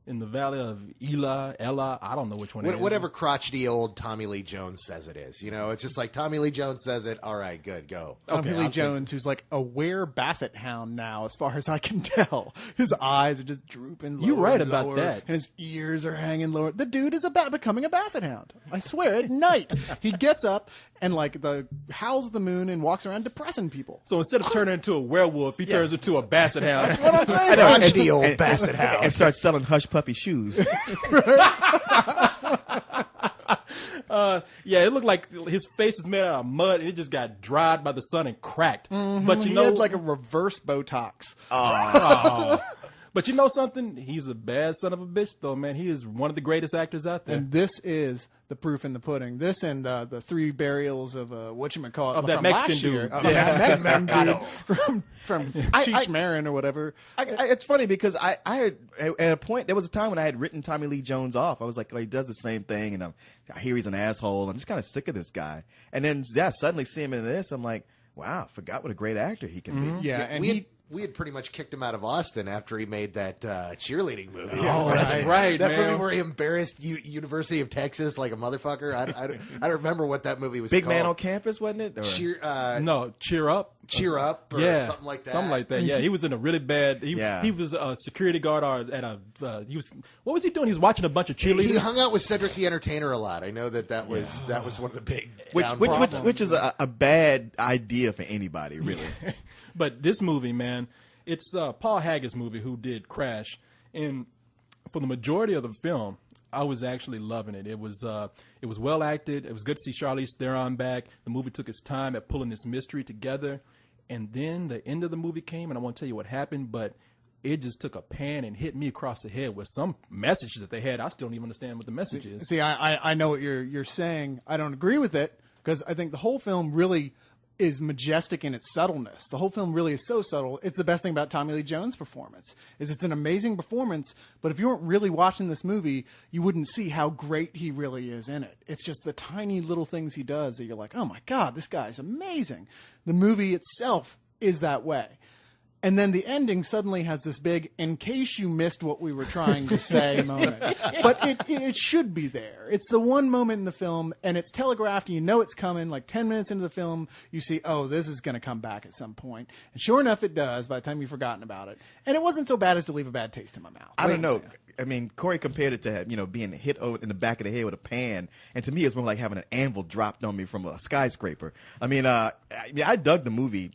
in the valley of Elah. I don't know which one it is. Whatever crotchety old Tommy Lee Jones says it is. You know, it's just like Tommy Lee Jones says it. All right, good, go. Tommy Lee Jones, who's like a were basset hound now, as far as I can tell. His eyes are just drooping lower. You're right and about lower, that. And his ears are hanging lower. The dude is becoming a basset hound. I swear, at night. He gets up and like howls at the moon and walks around depressing people. So instead of turning into a werewolf, he turns into a basset hound. That's what I'm saying. Crotchety old basset hound. And starts selling hush puppy shoes. Yeah, it looked like his face is made out of mud and it just got dried by the sun and cracked. But He had like a reverse Botox. But you know something? He's a bad son of a bitch, though, man. He is one of the greatest actors out there. And this is the proof in the pudding. This and the 3 burials of whatchamacallit. Of that from Mexican last year. dude. Of that Mexican dude from Cheech Marin or whatever. It's funny because I had, at a point, there was a time when I had written Tommy Lee Jones off. I was like, oh, he does the same thing, and I hear he's an asshole. I'm just kind of sick of this guy. And then, suddenly see him in this, I'm like, wow, forgot what a great actor he can be. Yeah, and we had pretty much kicked him out of Austin after he made that cheerleading movie. Oh, that's right, That man. movie where he embarrassed University of Texas like a motherfucker. I don't remember what that movie was Big called. Man on Campus, wasn't it? Or- Cheer Up. Cheer Up or Yeah, something like that. Something like that. Yeah, he was in a really bad. Yeah. He was a security guard at a. He was. What was he doing? He was watching a bunch of cheerleaders. He hung out with Cedric the Entertainer a lot. I know that was one of the big downfalls. which is a bad idea for anybody, really. But this movie, man, it's Paul Haggis' movie who did Crash, and for the majority of the film, I was actually loving it. It was well acted. It was good to see Charlize Theron back. The movie took its time at pulling this mystery together, and then the end of the movie came, and I won't tell you what happened, but it just took a pan and hit me across the head with some messages that they had. I still don't even understand what the message is. See, I know what you're saying. I don't agree with it because I think the whole film really is majestic in its subtleness. The whole film really is so subtle. It's the best thing about Tommy Lee Jones' performance. Is it's an amazing performance, but if you weren't really watching this movie, you wouldn't see how great he really is in it. It's just the tiny little things he does that you're like, oh my God, this guy's amazing. The movie itself is that way. And then the ending suddenly has this big, in case you missed what we were trying to say moment. But it should be there. It's the one moment in the film, and it's telegraphed, and you know it's coming. Like 10 minutes into the film, you see, oh, this is going to come back at some point. And sure enough, it does by the time you've forgotten about it. And it wasn't so bad as to leave a bad taste in my mouth. I don't know. I mean, Corey compared it to, being hit in the back of the head with a pan. And to me, it's more like having an anvil dropped on me from a skyscraper. I mean, I dug the movie,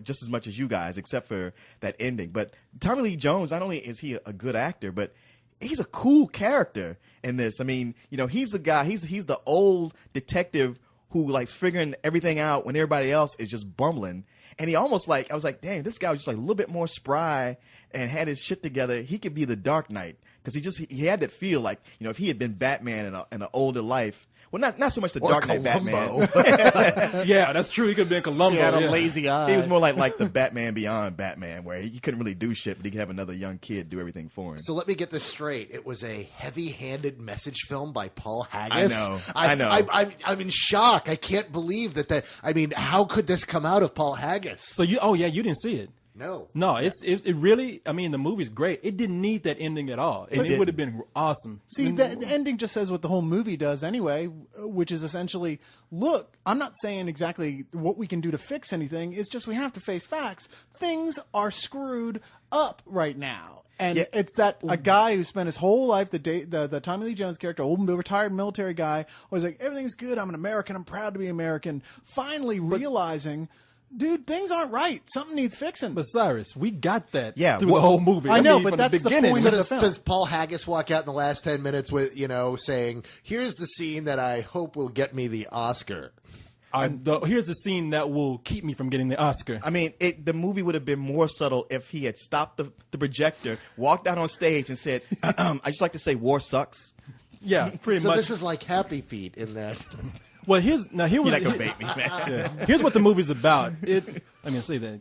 just as much as you guys, except for that ending. But Tommy Lee Jones, not only is he a good actor, but he's a cool character in this. I mean, he's the guy, he's the old detective who likes figuring everything out when everybody else is just bumbling. And he almost I was like, damn, this guy was just like a little bit more spry and had his shit together. He could be the Dark Knight. Because he had that feel like, if he had been Batman in an older life. Well, not so much the Dark Knight Batman. Yeah, that's true. He could have been Columbo. He had a lazy eye. He was more like the Batman Beyond Batman, where he couldn't really do shit, but he could have another young kid do everything for him. So let me get this straight. It was a heavy-handed message film by Paul Haggis. I know. I'm in shock. I can't believe that. I mean, how could this come out of Paul Haggis? So you didn't see it. No, it really. I mean, the movie's great. It didn't need that ending at all. It would have been awesome. See, the ending just says what the whole movie does anyway, which is essentially, look, I'm not saying exactly what we can do to fix anything. It's just we have to face facts. Things are screwed up right now. And it's that a guy who spent his whole life, the Tommy Lee Jones character, old retired military guy, was like, everything's good. I'm an American. I'm proud to be American. Finally realizing, dude, things aren't right. Something needs fixing. But Cyrus, we got that through well, the whole movie. I know, mean, but from that's the beginning. point So of the film. does Paul Haggis walk out in the last 10 minutes with, saying, here's the scene that I hope will get me the Oscar? Here's the scene that will keep me from getting the Oscar. I mean, the movie would have been more subtle if he had stopped the projector, walked out on stage, and said, "I just like to say, war sucks." Yeah, pretty So much. this is like Happy Feet in that. Well, here was You're not gonna bait me, man. Yeah. Here's what the movie's about. Say that.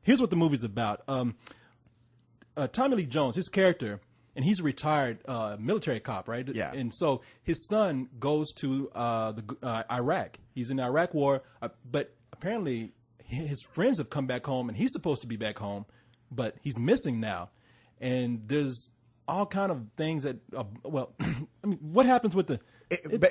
Here's what the movie's about. Tommy Lee Jones, his character, and he's a retired military cop, right? Yeah. And so his son goes to Iraq. He's in the Iraq War, but apparently his friends have come back home, and he's supposed to be back home, but he's missing now. And there's all kind of things that. Well, I mean, what happens with the?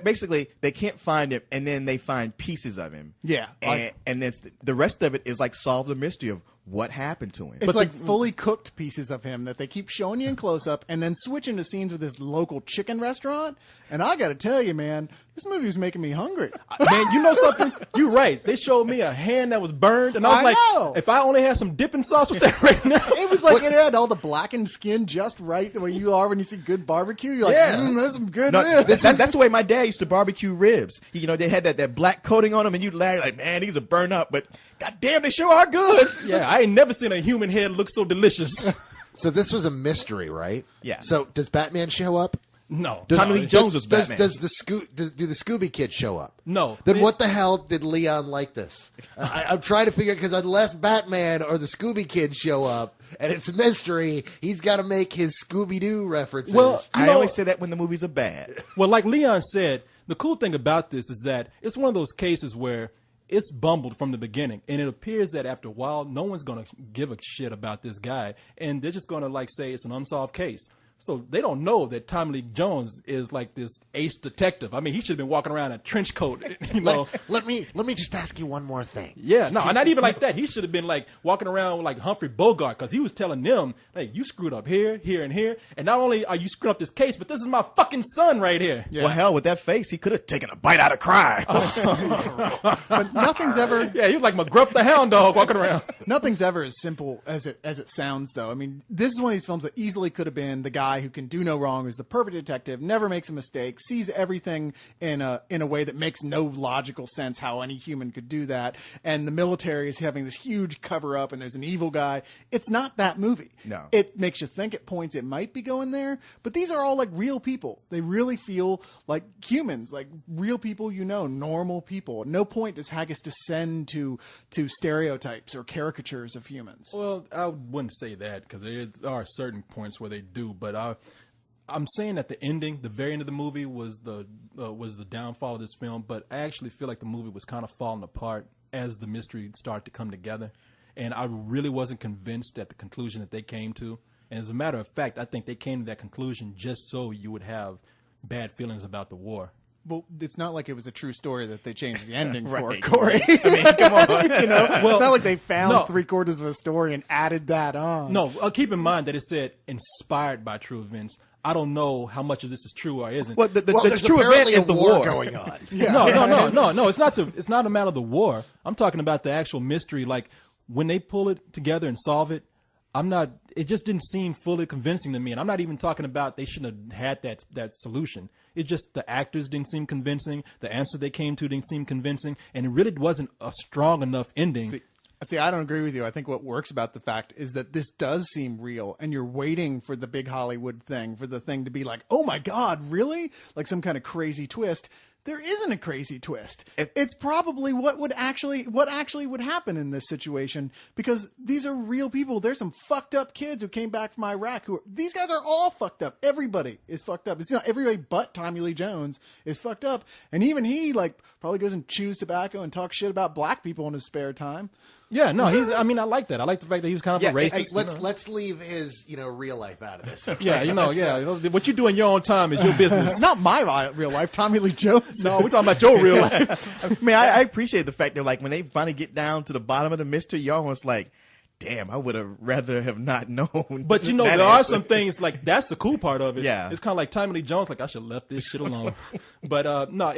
Basically, they can't find him, and then they find pieces of him. Yeah. And then the rest of it is like solve the mystery of what happened to him. It's like fully cooked pieces of him that they keep showing you in close up and then switching to scenes with this local chicken restaurant. And I got to tell you, man, this movie was making me hungry. Man, you know something? You're right. They showed me a hand that was burned, and I was know. if I only had some dipping sauce with that right now. It was like it had all the blackened skin just right the way you are when you see good barbecue. You're like, Yeah. there's some good No, ribs. that's the way my dad used to barbecue ribs. They had that black coating on them, and you'd laugh like, man, these are burned up, but goddamn, they sure are good. Yeah, I ain't never seen a human head look so delicious. So this was a mystery, right? Yeah. So does Batman show up? No. Tommy Lee Jones was Batman. Do the Scooby kids show up? No. Then what the hell did Leon like this? I'm trying to figure because unless Batman or the Scooby kids show up and it's a mystery, he's got to make his Scooby Doo references. Well, I always say that when the movies are bad. Well, like Leon said, the cool thing about this is that it's one of those cases where it's bumbled from the beginning, and it appears that after a while, no one's going to give a shit about this guy, and they're just going to like say it's an unsolved case. So they don't know that Tommy Lee Jones is like this ace detective. I mean, he should have been walking around in a trench coat, you know. let me just ask you one more thing. Yeah, no, not even like that. He should have been like walking around like Humphrey Bogart, because he was telling them, hey, you screwed up here, here, and here. And not only are you screwing up this case, but this is my fucking son right here. Yeah. Well, hell, with that face, he could have taken a bite out of crime. But nothing's ever Yeah, he was like McGruff the hound dog walking around. nothing's ever as simple as it sounds, though. I mean, this is one of these films that easily could have been the guy who can do no wrong, who's the perfect detective, never makes a mistake, sees everything in a way that makes no logical sense how any human could do that. And the military is having this huge cover up, and there's an evil guy. It's not that movie. No. It makes you think at points it might be going there, but these are all like real people. They really feel like humans, like real people, normal people. At no point does Haggis descend to stereotypes or caricatures of humans. Well, I wouldn't say that, because there are certain points where they do, but I'm saying that the ending, the very end of the movie, was the downfall of this film. But I actually feel like the movie was kind of falling apart as the mystery started to come together, and I really wasn't convinced at the conclusion that they came to. And as a matter of fact, I think they came to that conclusion just so you would have bad feelings about the war. Well, it's not like it was a true story that they changed the ending for, Right. Corey. I mean, come on. Well, it's not like they found no. 3/4 of a story and added that on. No, keep in mind that it said inspired by true events. I don't know how much of this is true or isn't. Well, the there's true event apparently is a the war war going on. No. It's not a matter of the war. I'm talking about the actual mystery. Like when they pull it together and solve it, it just didn't seem fully convincing to me. And I'm not even talking about they shouldn't have had that solution. It just, the actors didn't seem convincing. The answer they came to didn't seem convincing. And it really wasn't a strong enough ending. See, I don't agree with you. I think what works about the fact is that this does seem real, and you're waiting for the big Hollywood thing, for the thing to be like, oh my God, really? Like some kind of crazy twist. There isn't a crazy twist. It's probably what actually would happen in this situation, because these are real people. There's some fucked up kids who came back from Iraq. These guys are all fucked up. Everybody is fucked up. It's not everybody but Tommy Lee Jones is fucked up, and even he probably goes and chews tobacco and talks shit about black people in his spare time. Yeah, no, I like that. I like the fact that he was kind of a racist. Hey, let's leave his real life out of this. Yeah, what you do in your own time is your business. It's not my real life. Tommy Lee Jones. No, we're talking about your real life. I mean, I appreciate the fact that, like, when they finally get down to the bottom of the mystery, you're almost like, damn, I would have rather have not known. But there are some things, like, that's the cool part of it. Yeah. It's kind of like Tommy Lee Jones, like, I should have left this shit alone. But no,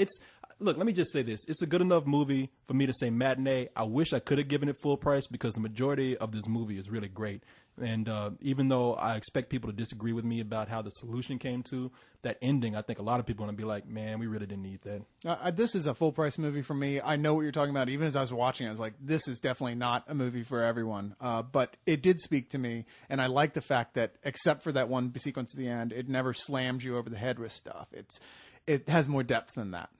look, let me just say this. It's a good enough movie for me to say matinee. I wish I could have given it full price, because the majority of this movie is really great. And even though I expect people to disagree with me about how the solution came to that ending, I think a lot of people are going to be like, man, we really didn't need that. This is a full price movie for me. I know what you're talking about. Even as I was watching, I was like, this is definitely not a movie for everyone. But it did speak to me. And I like the fact that, except for that one sequence at the end, it never slams you over the head with stuff. It has more depth than that.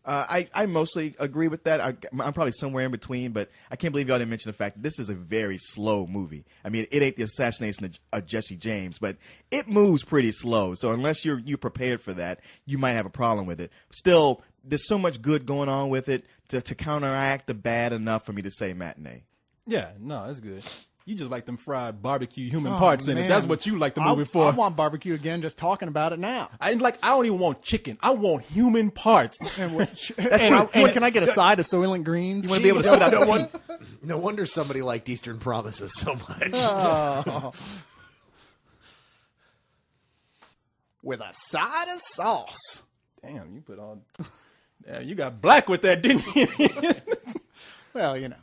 I mostly agree with that. I'm probably somewhere in between, but I can't believe y'all didn't mention the fact that this is a very slow movie. I mean, it ain't the assassination of Jesse James, but it moves pretty slow. So unless you're prepared for that, you might have a problem with it. Still, there's so much good going on with it to counteract the bad enough for me to say matinee. Yeah, no, that's good. You just like them fried barbecue human parts in it. That's Man. what you like the movie for. I want barbecue again just talking about it now. I don't even want chicken. I want human parts. And can I get a side of Soylent Greens? You want to be able to spit out the one. No wonder somebody liked Eastern Promises so much. With a side of sauce. Damn, you put on. Damn, you got black with that, didn't you? Well, you know.